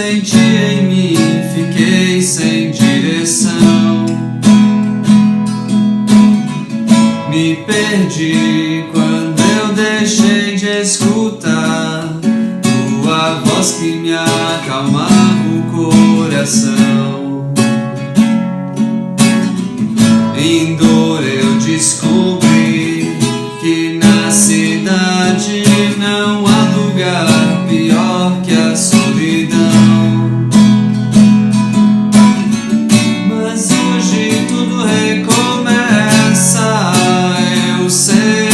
senti em mim, fiquei sem direção. Me perdi quando eu deixei de escutar tua voz que me acalmava o coração. Em dor eu descobri que na cidade não há lugar pior que a solidão. Mas hoje tudo recomeça, eu sei,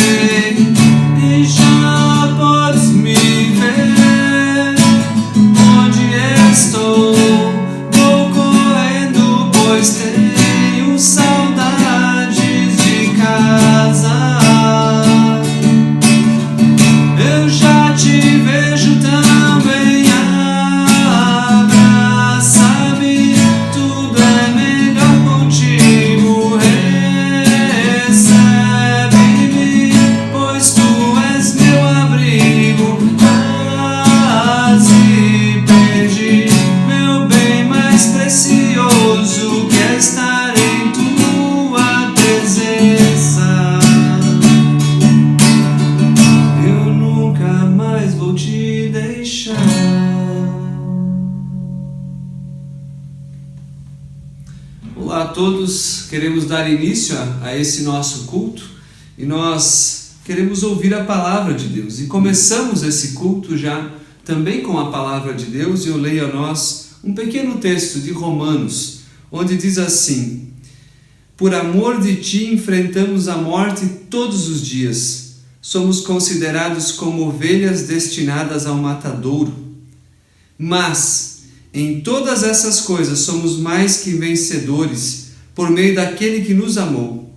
e já podes me ver onde estou. Vou correndo, pois tenho saudades de casa. Eu já te vejo também, abraça-me, tudo é melhor contigo. Recebe-me, pois tu és meu abrigo. Quase perdi meu bem mais precioso, que é estar em tua presença. Eu nunca mais vou te deixar. Olá a todos, queremos dar início a esse nosso culto e nós queremos ouvir a palavra de Deus. E começamos esse culto já também com a palavra de Deus, e eu leio a nós um pequeno texto de Romanos, onde diz assim: por amor de ti enfrentamos a morte todos os dias. Somos considerados como ovelhas destinadas ao matadouro. Mas, em todas essas coisas, somos mais que vencedores por meio daquele que nos amou.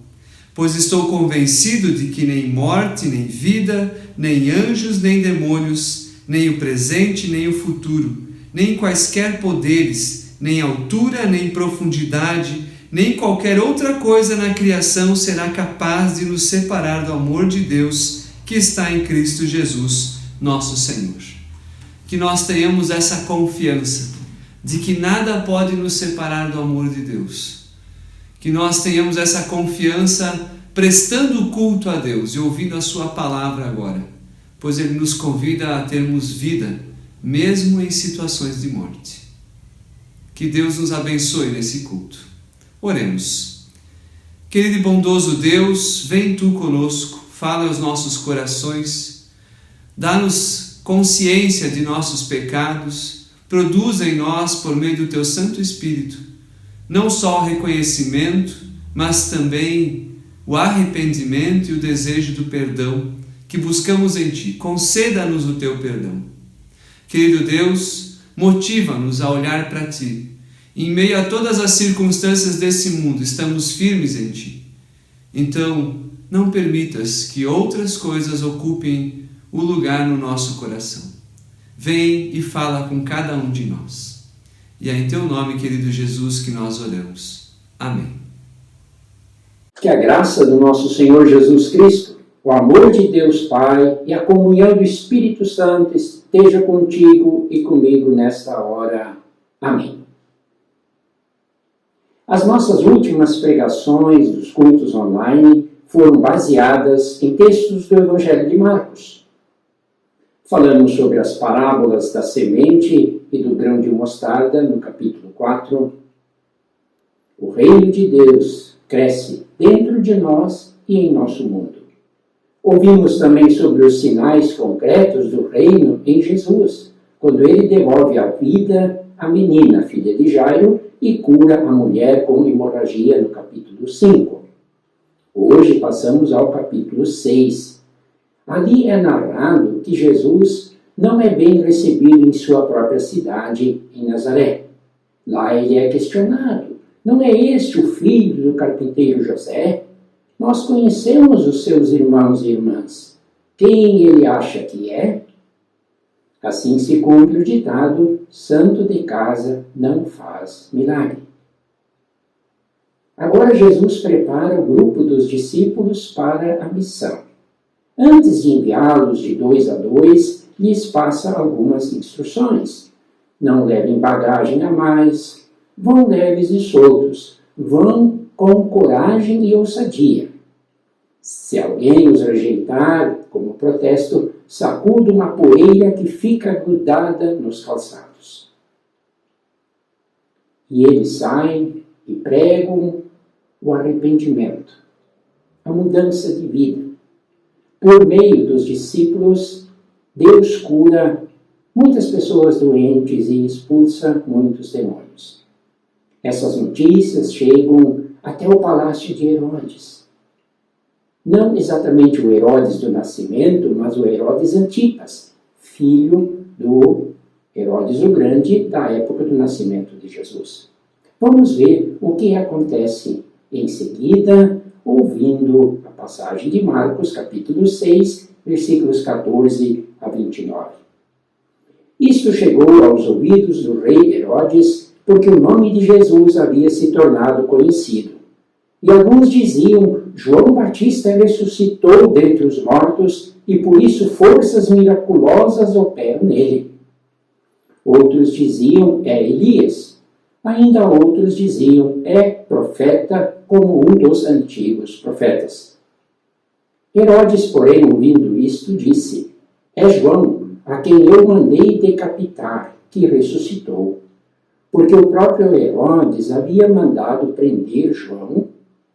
Pois estou convencido de que nem morte, nem vida, nem anjos, nem demônios, nem o presente, nem o futuro, nem quaisquer poderes, nem altura, nem profundidade, nem qualquer outra coisa na criação será capaz de nos separar do amor de Deus que está em Cristo Jesus, nosso Senhor. Que nós tenhamos essa confiança de que nada pode nos separar do amor de Deus. Que nós tenhamos essa confiança prestando culto a Deus e ouvindo a sua palavra agora, pois Ele nos convida a termos vida, mesmo em situações de morte. Que Deus nos abençoe nesse culto. Oremos. Querido e bondoso Deus, vem Tu conosco, fala aos nossos corações, dá-nos consciência de nossos pecados, produza em nós, por meio do Teu Santo Espírito, não só o reconhecimento, mas também o arrependimento e o desejo do perdão que buscamos em Ti. Conceda-nos o Teu perdão. Querido Deus, motiva-nos a olhar para Ti. Em meio a todas as circunstâncias desse mundo, estamos firmes em Ti. Então, não permitas que outras coisas ocupem o lugar no nosso coração. Vem e fala com cada um de nós. E é em Teu nome, querido Jesus, que nós oramos. Amém. Que a graça do nosso Senhor Jesus Cristo, o amor de Deus Pai e a comunhão do Espírito Santo esteja contigo e comigo nesta hora. Amém. As nossas últimas pregações dos cultos online foram baseadas em textos do Evangelho de Marcos. Falamos sobre as parábolas da semente e do grão de mostarda no capítulo 4. O reino de Deus cresce dentro de nós e em nosso mundo. Ouvimos também sobre os sinais concretos do reino em Jesus, quando Ele devolve a vida à menina, filha de Jairo, e cura a mulher com hemorragia no capítulo 5. Hoje passamos ao capítulo 6. Ali é narrado que Jesus não é bem recebido em sua própria cidade, em Nazaré. Lá ele é questionado: não é este o filho do carpinteiro José? Nós conhecemos os seus irmãos e irmãs. Quem ele acha que é? Assim se cumpre o ditado: santo de casa não faz milagre. Agora Jesus prepara o grupo dos discípulos para a missão. Antes de enviá-los de 2 a 2, lhes passa algumas instruções. não levem bagagem a mais, vão leves e soltos, vão com coragem e ousadia. Se alguém os rejeitar, como protesto, sacuda uma poeira que fica grudada nos calçados. E eles saem e pregam o arrependimento, a mudança de vida. Por meio dos discípulos, Deus cura muitas pessoas doentes e expulsa muitos demônios. Essas notícias chegam até o palácio de Herodes. Não exatamente o Herodes do nascimento, mas o Herodes Antipas, filho do Herodes o Grande, da época do nascimento de Jesus. Vamos ver o que acontece em seguida, ouvindo a passagem de Marcos, capítulo 6, versículos 14 a 29. Isto chegou aos ouvidos do rei Herodes, porque o nome de Jesus havia se tornado conhecido. E alguns diziam, João Batista ressuscitou dentre os mortos, e por isso forças miraculosas operam nele. Outros diziam, é Elias. Ainda outros diziam, é profeta, como um dos antigos profetas. Herodes, porém, ouvindo isto, disse, é João, a quem eu mandei decapitar, que ressuscitou. Porque o próprio Herodes havia mandado prender João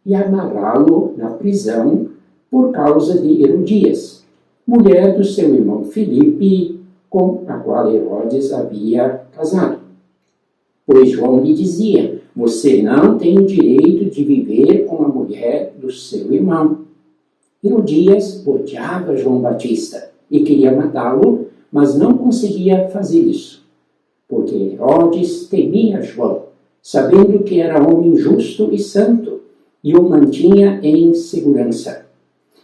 e amarrá-lo na prisão por causa de Herodias, mulher do seu irmão Filipe, com a qual Herodes havia casado. Pois João lhe dizia, você não tem o direito de viver com a mulher do seu irmão. Herodias odiava João Batista e queria matá-lo, mas não conseguia fazer isso, porque Herodes temia João, sabendo que era homem justo e santo, e o mantinha em segurança.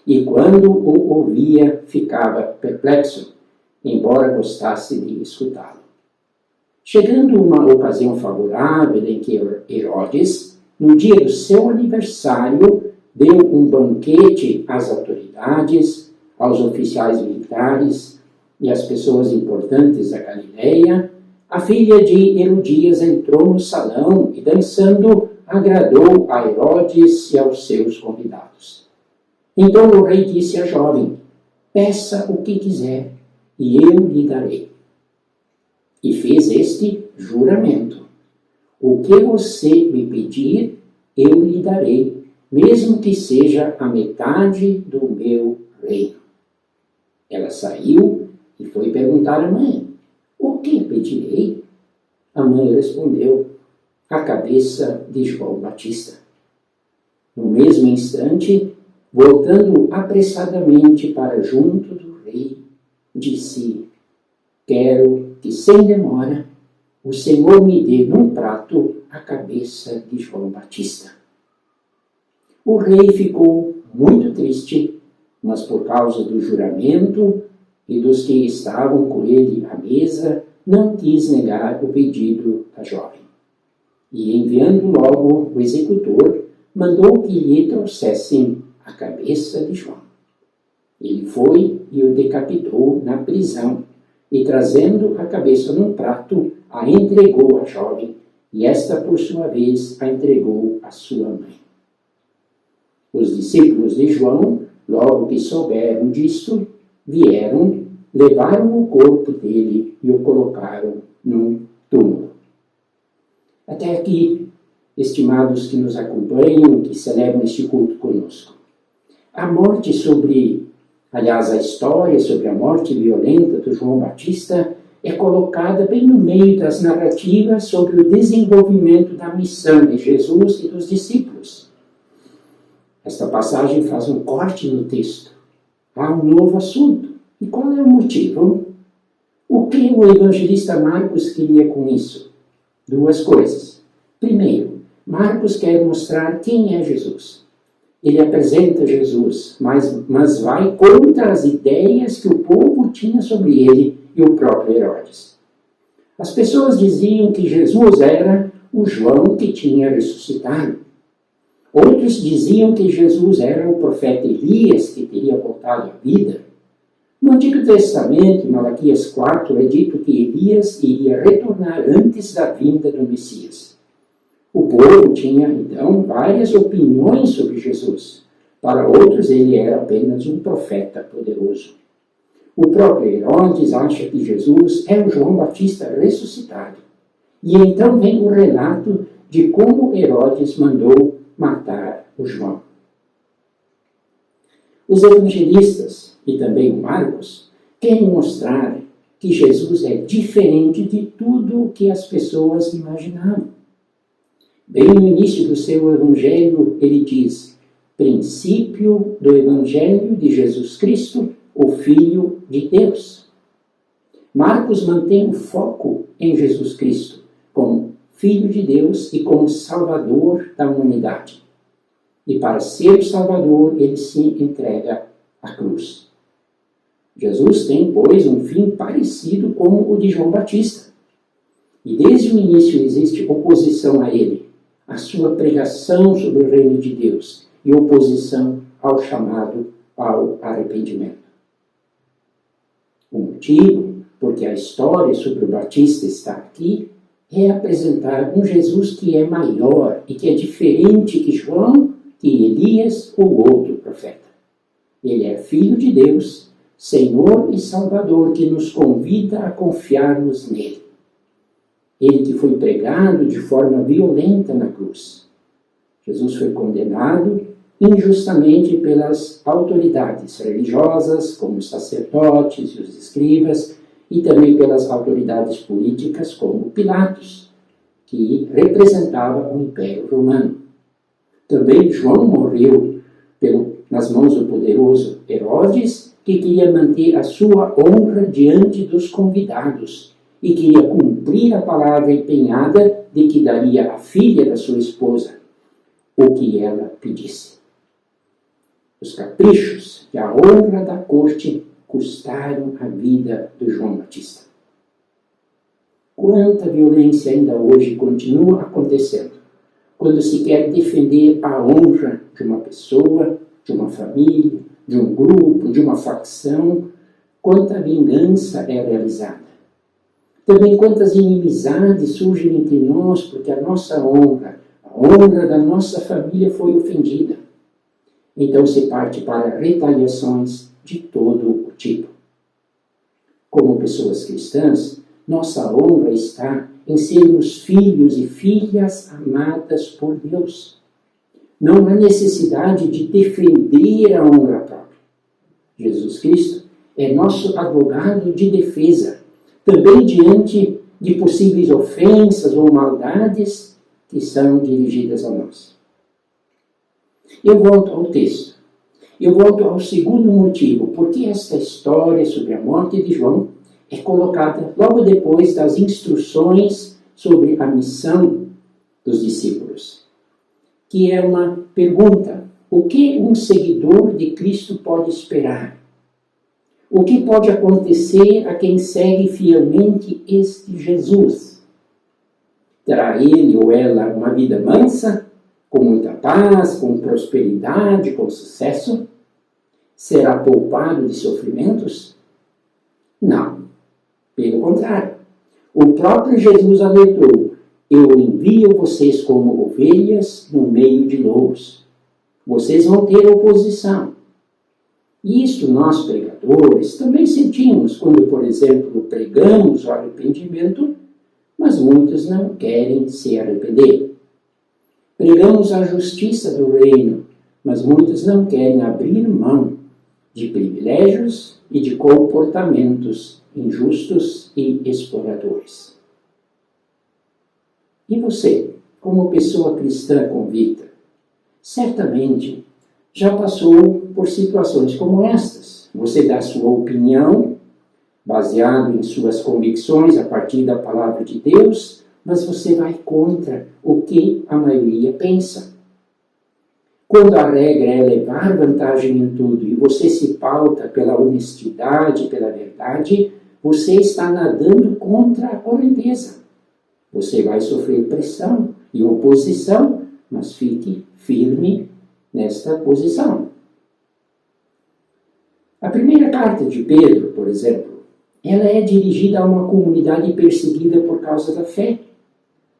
E quando o ouvia, ficava perplexo, embora gostasse de escutá-lo. Chegando uma ocasião favorável em que Herodes, no dia do seu aniversário, deu um banquete às autoridades, aos oficiais militares e às pessoas importantes da Galileia, a filha de Herodias entrou no salão e, dançando, agradou a Herodes e aos seus convidados. Então o rei disse à jovem, peça o que quiser, e eu lhe darei. E fez este juramento. O que você me pedir, eu lhe darei, mesmo que seja a metade do meu reino. Ela saiu e foi perguntar à mãe, o que pedirei? A mãe respondeu, a cabeça de João Batista. No mesmo instante, voltando apressadamente para junto do rei, disse, quero que sem demora o Senhor me dê num prato a cabeça de João Batista. O rei ficou muito triste, mas por causa do juramento e dos que estavam com ele à mesa, não quis negar o pedido da jovem. E enviando logo o executor, mandou que lhe trouxessem a cabeça de João. Ele foi e o decapitou na prisão, e trazendo a cabeça num prato, a entregou à jovem, e esta, por sua vez, a entregou à sua mãe. Os discípulos de João, logo que souberam disto, vieram, levaram o corpo dele e o colocaram num túmulo. Até aqui, estimados que nos acompanham, que celebram este culto conosco. A história sobre a morte violenta do João Batista é colocada bem no meio das narrativas sobre o desenvolvimento da missão de Jesus e dos discípulos. Esta passagem faz um corte no texto. Há um novo assunto. E qual é o motivo? O que o evangelista Marcos queria com isso? Duas coisas. Primeiro, Marcos quer mostrar quem é Jesus. Ele apresenta Jesus, mas vai contra as ideias que o povo tinha sobre ele e o próprio Herodes. As pessoas diziam que Jesus era o João que tinha ressuscitado. Outros diziam que Jesus era o profeta Elias que teria voltado à vida. No Antigo Testamento, em Malaquias 4, é dito que Elias iria retornar antes da vinda do Messias. O povo tinha, então, várias opiniões sobre Jesus. Para outros, ele era apenas um profeta poderoso. O próprio Herodes acha que Jesus é o João Batista ressuscitado. E então vem o relato de como Herodes mandou matar o João. Os evangelistas, e também o Marcos, querem mostrar que Jesus é diferente de tudo o que as pessoas imaginavam. Bem no início do seu evangelho, ele diz: princípio do evangelho de Jesus Cristo, o Filho de Deus. Marcos mantém o foco em Jesus Cristo, como Filho de Deus e como Salvador da humanidade. E para ser o Salvador, ele se entrega à cruz. Jesus tem, pois, um fim parecido com o de João Batista. E desde o início existe oposição a ele, a sua pregação sobre o reino de Deus e oposição ao chamado ao arrependimento. O motivo porque a história sobre o Batista está aqui é apresentar um Jesus que é maior e que é diferente que João, que Elias ou outro profeta. Ele é Filho de Deus, Senhor e Salvador, que nos convida a confiarmos nele. Ele que foi pregado de forma violenta na cruz. Jesus foi condenado injustamente pelas autoridades religiosas, como os sacerdotes e os escribas, e também pelas autoridades políticas, como Pilatos, que representava o Império Romano. Também João morreu nas mãos do poderoso Herodes, que queria manter a sua honra diante dos convidados e queria cumprir a palavra empenhada de que daria à filha da sua esposa o que ela pedisse. Os caprichos e a honra da corte custaram a vida do João Batista. Quanta violência ainda hoje continua acontecendo quando se quer defender a honra de uma pessoa, de uma família, de um grupo, de uma facção, quanta vingança é realizada. Também quantas inimizades surgem entre nós porque a nossa honra, a honra da nossa família foi ofendida. Então se parte para retaliações de todo o tipo. Como pessoas cristãs, nossa honra está em sermos filhos e filhas amadas por Deus. Não há necessidade de defender a honra própria. Jesus Cristo é nosso advogado de defesa, também diante de possíveis ofensas ou maldades que são dirigidas a nós. Eu volto ao texto. Eu volto ao segundo motivo, porque esta história sobre a morte de João é colocada logo depois das instruções sobre a missão dos discípulos, que é uma pergunta: o que um seguidor de Cristo pode esperar? O que pode acontecer a quem segue fielmente este Jesus? Terá ele ou ela uma vida mansa, com muita paz, com prosperidade, com sucesso? Será poupado de sofrimentos? Não. Pelo contrário. O próprio Jesus alertou: eu envio vocês como ovelhas no meio de lobos. Vocês vão ter oposição. E isto nós, pregadores, também sentimos quando, por exemplo, pregamos o arrependimento, mas muitos não querem se arrepender. Pregamos a justiça do reino, mas muitos não querem abrir mão de privilégios e de comportamentos injustos e exploradores. E você, como pessoa cristã convicta, certamente já passou por situações como estas. Você dá sua opinião, baseado em suas convicções a partir da palavra de Deus, mas você vai contra o que a maioria pensa. Quando a regra é levar vantagem em tudo e você se pauta pela honestidade, pela verdade, você está nadando contra a correnteza. Você vai sofrer pressão e oposição, mas fique firme nesta posição. A primeira carta de Pedro, por exemplo, ela é dirigida a uma comunidade perseguida por causa da fé.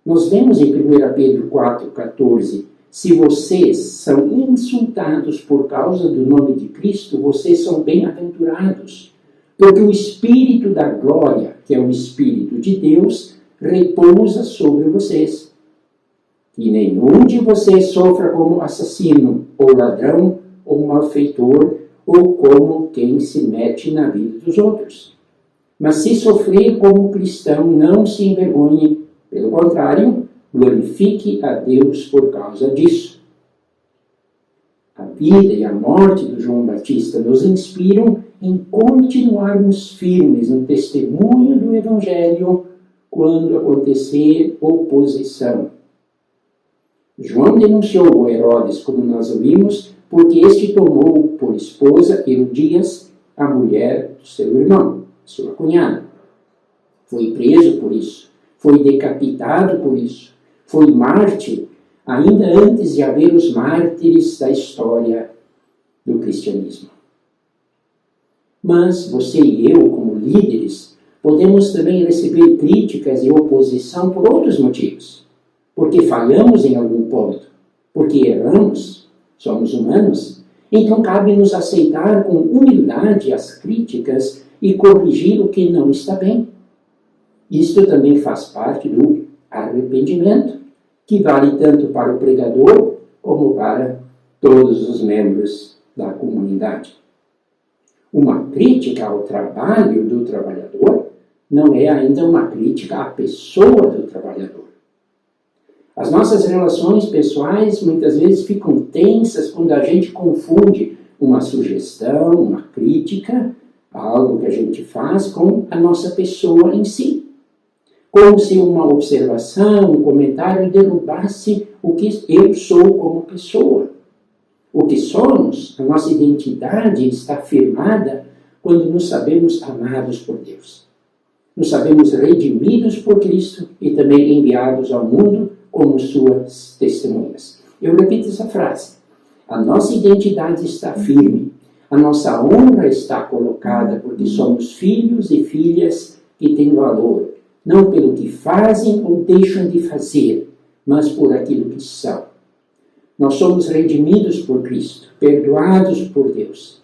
Nós vemos em 1 Pedro 4,14: se vocês são insultados por causa do nome de Cristo, vocês são bem-aventurados, porque o Espírito da glória, que é o Espírito de Deus, repousa sobre vocês. Que nenhum de vocês sofra como assassino, ou ladrão, ou malfeitor, ou como quem se mete na vida dos outros. Mas se sofrer como cristão, não se envergonhe, pelo contrário, glorifique a Deus por causa disso. A vida e a morte do João Batista nos inspiram em continuarmos firmes no testemunho do Evangelho quando acontecer oposição. João denunciou o Herodes, como nós ouvimos, porque este tomou por esposa Herodias, a mulher do seu irmão, sua cunhada. Foi preso por isso, foi decapitado por isso, foi mártir, ainda antes de haver os mártires da história do cristianismo. Mas você e eu, como líderes, podemos também receber críticas e oposição por outros motivos. Porque falhamos em algum ponto, porque erramos, somos humanos, então cabe-nos aceitar com humildade as críticas e corrigir o que não está bem. Isto também faz parte do arrependimento, que vale tanto para o pregador como para todos os membros da comunidade. Uma crítica ao trabalho do trabalhador não é ainda uma crítica à pessoa do trabalhador. As nossas relações pessoais muitas vezes ficam tensas quando a gente confunde uma sugestão, uma crítica, algo que a gente faz, com a nossa pessoa em si. Como se uma observação, um comentário derrubasse o que eu sou como pessoa. O que somos, a nossa identidade está firmada quando nos sabemos amados por Deus. Nos sabemos redimidos por Cristo e também enviados ao mundo como suas testemunhas. Eu repito essa frase. A nossa identidade está firme. A nossa honra está colocada porque somos filhos e filhas que têm valor. Não pelo que fazem ou deixam de fazer, mas por aquilo que são. Nós somos redimidos por Cristo, perdoados por Deus.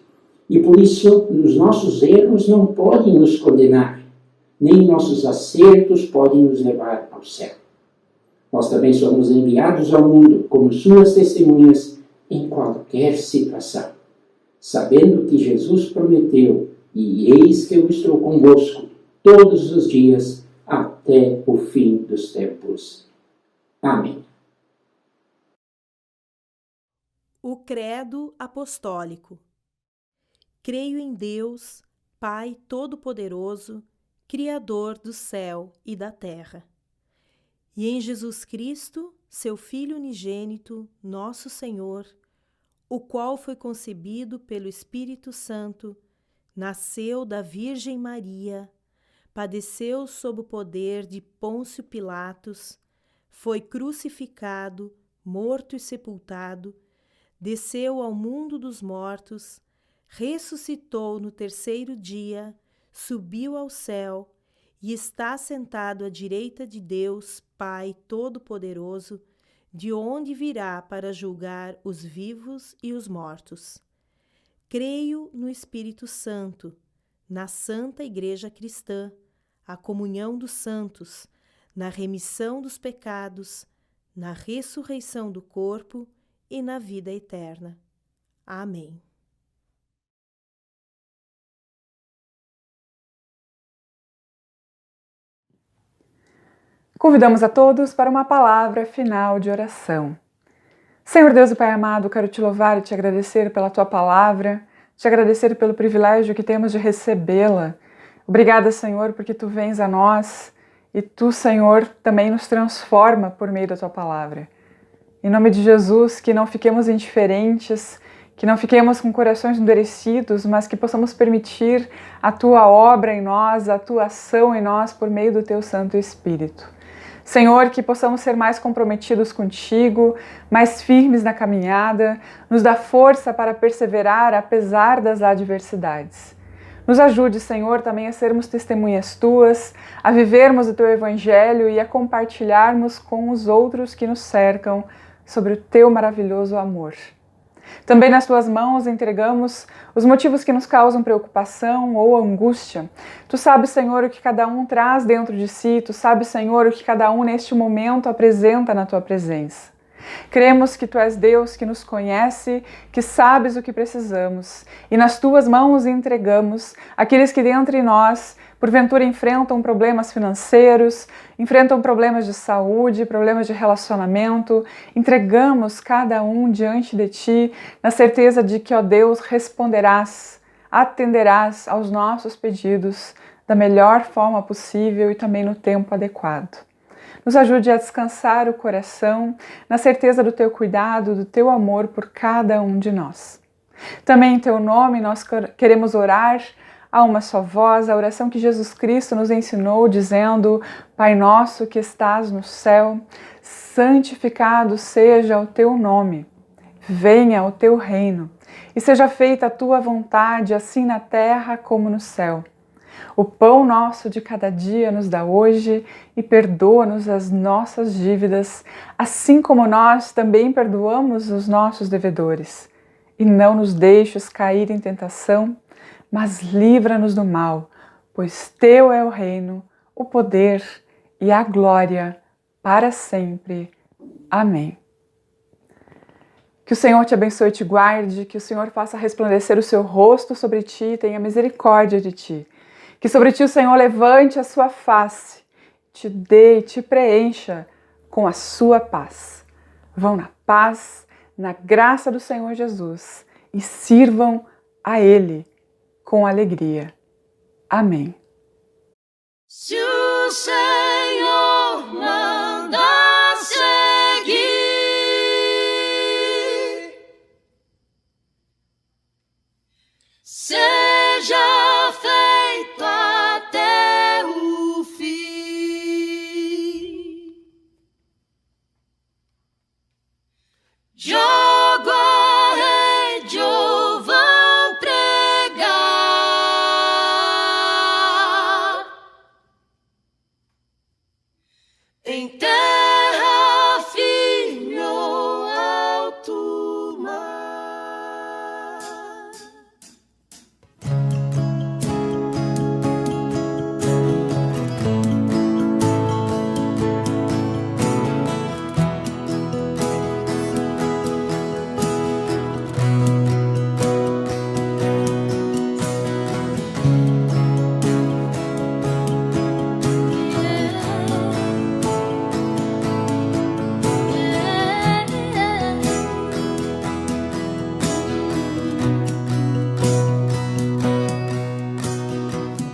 E por isso, os nossos erros não podem nos condenar, nem nossos acertos podem nos levar ao céu. Nós também somos enviados ao mundo como suas testemunhas em qualquer situação, sabendo que Jesus prometeu, e eis que eu estou convosco todos os dias até o fim dos tempos. Amém. O Credo Apostólico. Creio em Deus, Pai Todo-Poderoso, Criador do céu e da terra, e em Jesus Cristo, seu Filho unigênito, nosso Senhor, o qual foi concebido pelo Espírito Santo, nasceu da Virgem Maria, padeceu sob o poder de Pôncio Pilatos, foi crucificado, morto e sepultado, desceu ao mundo dos mortos, ressuscitou no terceiro dia, subiu ao céu e está sentado à direita de Deus, Pai Todo-Poderoso, de onde virá para julgar os vivos e os mortos. Creio no Espírito Santo, na Santa Igreja Cristã, a comunhão dos santos, na remissão dos pecados, na ressurreição do corpo e na vida eterna. Amém. Convidamos a todos para uma palavra final de oração. Senhor Deus e Pai amado, quero te louvar e te agradecer pela tua palavra, te agradecer pelo privilégio que temos de recebê-la. Obrigada, Senhor, porque tu vens a nós e tu, Senhor, também nos transforma por meio da tua palavra. Em nome de Jesus, que não fiquemos indiferentes, que não fiquemos com corações endurecidos, mas que possamos permitir a tua obra em nós, a tua ação em nós por meio do teu Santo Espírito. Senhor, que possamos ser mais comprometidos contigo, mais firmes na caminhada, nos dá força para perseverar apesar das adversidades. Nos ajude, Senhor, também a sermos testemunhas tuas, a vivermos o teu evangelho e a compartilharmos com os outros que nos cercam sobre o teu maravilhoso amor. Também nas tuas mãos entregamos os motivos que nos causam preocupação ou angústia. Tu sabes, Senhor, o que cada um traz dentro de si, tu sabes, Senhor, o que cada um neste momento apresenta na tua presença. Cremos que tu és Deus que nos conhece, que sabes o que precisamos, e nas tuas mãos entregamos aqueles que dentre nós, porventura, enfrentam problemas financeiros, enfrentam problemas de saúde, problemas de relacionamento. Entregamos cada um diante de ti, na certeza de que, ó Deus, responderás, atenderás aos nossos pedidos da melhor forma possível e também no tempo adequado. Nos ajude a descansar o coração na certeza do teu cuidado, do teu amor por cada um de nós. Também em teu nome nós queremos orar a uma só voz, a oração que Jesus Cristo nos ensinou, dizendo: Pai nosso que estás no céu, santificado seja o teu nome. Venha o teu reino e seja feita a tua vontade, assim na terra como no céu. O pão nosso de cada dia nos dá hoje e perdoa-nos as nossas dívidas, assim como nós também perdoamos os nossos devedores. E não nos deixes cair em tentação, mas livra-nos do mal, pois teu é o reino, o poder e a glória para sempre. Amém. Que o Senhor te abençoe e te guarde, que o Senhor faça resplandecer o seu rosto sobre ti e tenha misericórdia de ti. Que sobre ti o Senhor levante a sua face, te dê e te preencha com a sua paz. Vão na paz, na graça do Senhor Jesus e sirvam a Ele com alegria. Amém. Se o Senhor manda seguir, seja feito até o fim. Jogo a rede ou vão pregar em terra firme ou alto mar.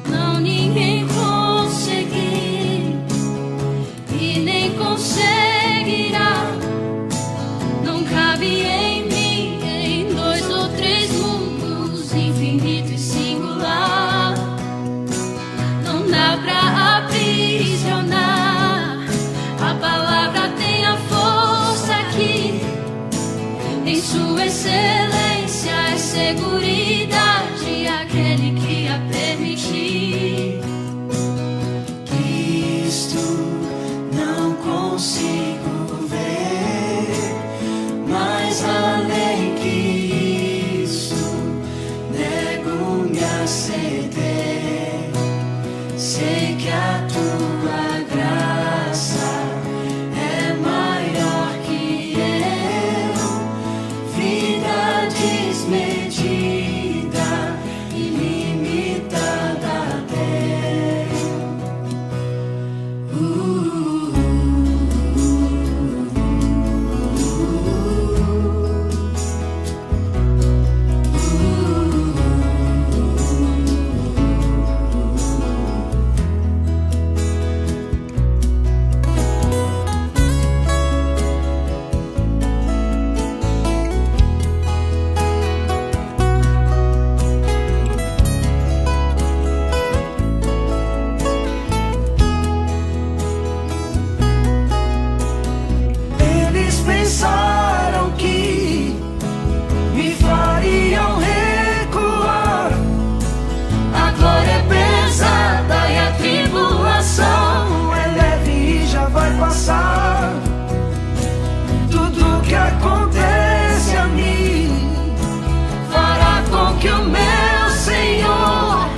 Não ninguém conseguir e nem conseguirá. Não cabe em mim, em 2 ou 3 mundos, infinito e singular. Não dá pra aprisionar. A palavra tem a força aqui. Em sua excelência é seguridade aquele que a permitir. Cristo não consigo ver, mas além que isso, nego-me a ceder. Sei que a tua graça é maior que eu, vida desmedida, ilimitada tenho. graça. Tudo que acontece a mim fará com que o meu Senhor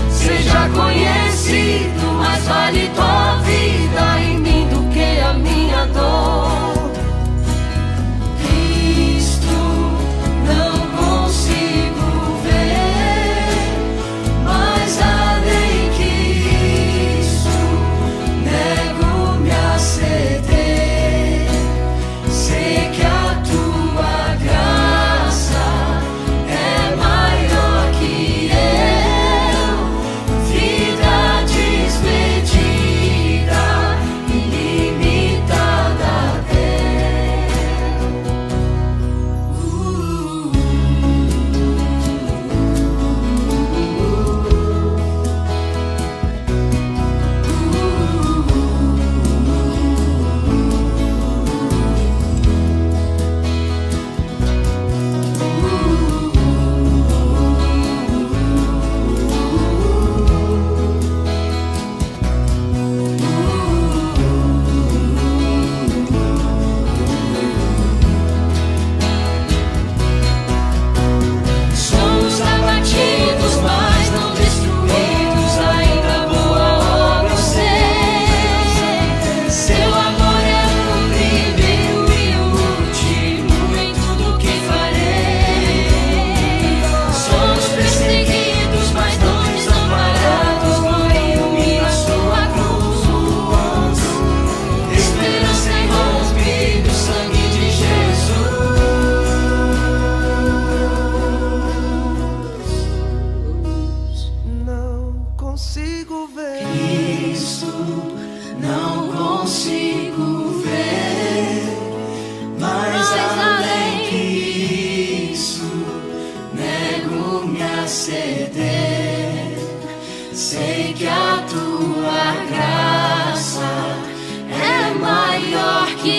seja conhecido. Mais vale tua vida em mim do que a minha dor. Cristo, não consigo ver mais além que isso. Nego-me a ceder. Sei que a tua graça é maior que eu. Vida desmedida, ilimitada até. Somos abatidos, mas não destruídos. Ainda boa obra eu sei. Seu amor é o primeiro e o último em tudo que farei. Somos perseguidos, mas não desamparados. Morreu-me a sua cruz. Esperança irrompe do sangue de Jesus. Não consigo ver Cristo, não consigo ver mais além que isso. Nego-me a ceder. Sei que a tua graça é maior que